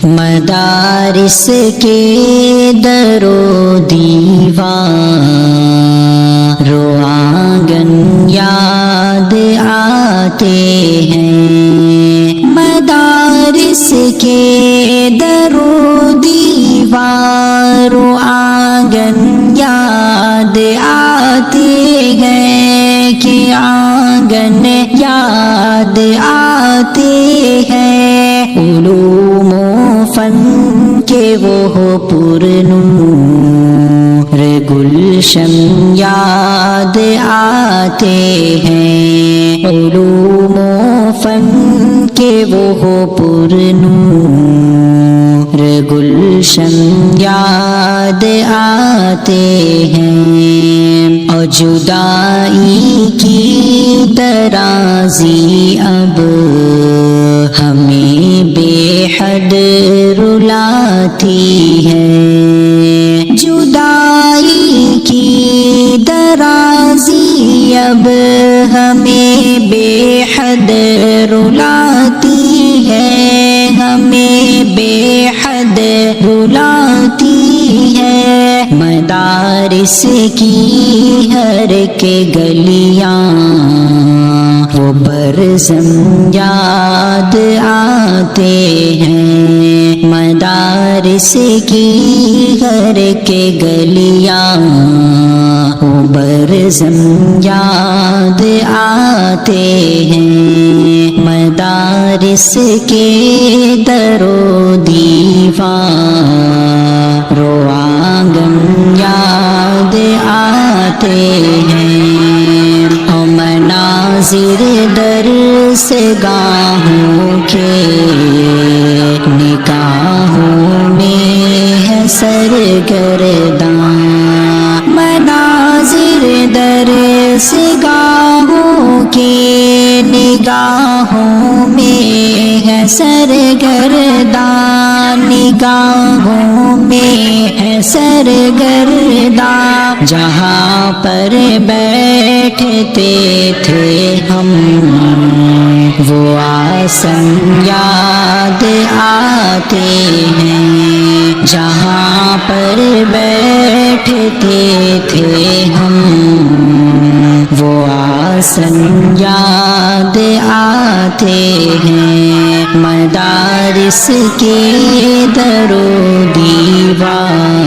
مدارس کے در و دیوار و آنگن یاد آتے ہیں، مدارس کے در و دیوار و آنگن یاد آتے ہیں کہ آنگن یاد آتے ہیں، علوم و فن کے وہ پرنور گلشن یاد آتے ہیں، علوم و فن کے وہ پرنور گلشن یاد آتے ہیں، اور جدائی کی ترازی اب ہمیں بے حد رلاتی ہے، جدائی کی ترازی اب ہمیں بے حد رلاتی ہے، ہمیں بے حد رلاتی ہے، مدارس کی ہر کے گلیاں وہ برزم یاد آتے ہیں، مدارس کی ہر کے گلیاں وہ برزم یاد آتے ہیں، مدارس کے در و دیوار و آنگن یاد آتے ہیں، اور مناظر درس گاہوں کے نگاہوں میں ہے سرگرداں، مناظر درس گاہوں کے نگاہوں میں ہے سرگرداں، نگاہوں میں ہے سرگرداں، جہاں پر بیٹھتے تھے ہم وہ آسن یاد آتے ہیں، جہاں پر بیٹھتے تھے ہم وہ آسن یاد آتے ہیں، مدارس کے در و دیوار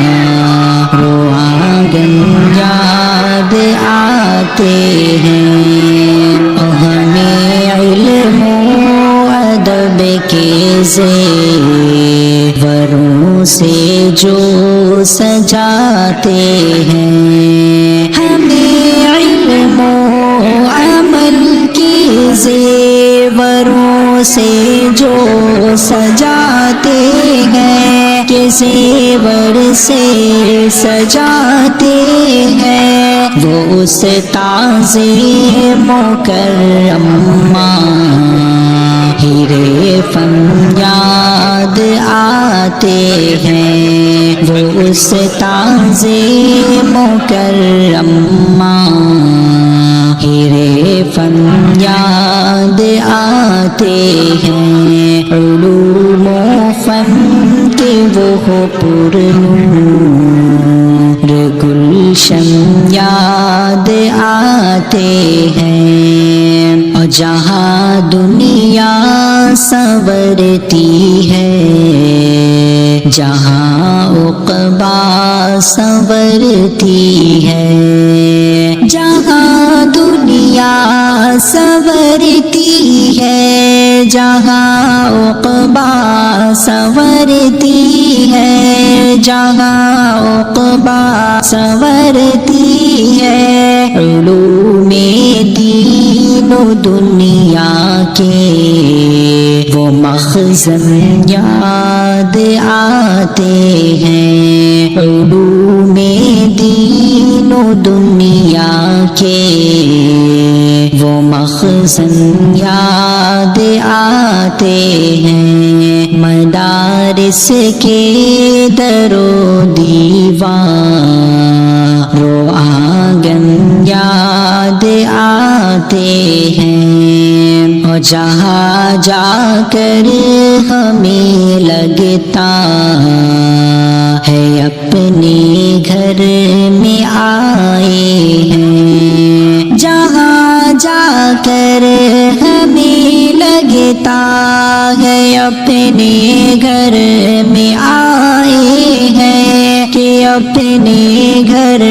و آنگن یاد آتے ہیں، اور ہمیں علم و ادب کے زیوروں سے جو سجاتے ہیں، ہمیں علم و عمل کے زیوروں سے جو سجاتے ہیں، کہ زیور سے سجاتے ہیں، وہ استاذ مکرم ہیرے فن یاد آتے ہیں، وہ استاذ مکرم ہیرے فن یاد آتے ہیں، علوم و فن کے وہ پرنور گلشن یاد آتے ہیں، اور جہاں دنیا سنورتی ہے، جہاں عقبا سنورتی ہے، جہاں دنیا سنورتی ہے، جہاں عقبا سنورتی ہے، جہاں عقبا سنورتی ہے، علوم دین و دنیا کے وہ مخزن یاد آتے ہیں، علوم دین و دنیا کے وہ مخزن یاد آتے ہیں، مدارس کے در و دیوار و آنگن یاد آتے ہیں، اور جہاں جا کر ہمیں لگتا ہے اپنے گھر میں آئے ہیں، جہاں جا کر ہمیں لگتا ہے اپنے گھر میں آئے ہیں، کہ اپنے گھر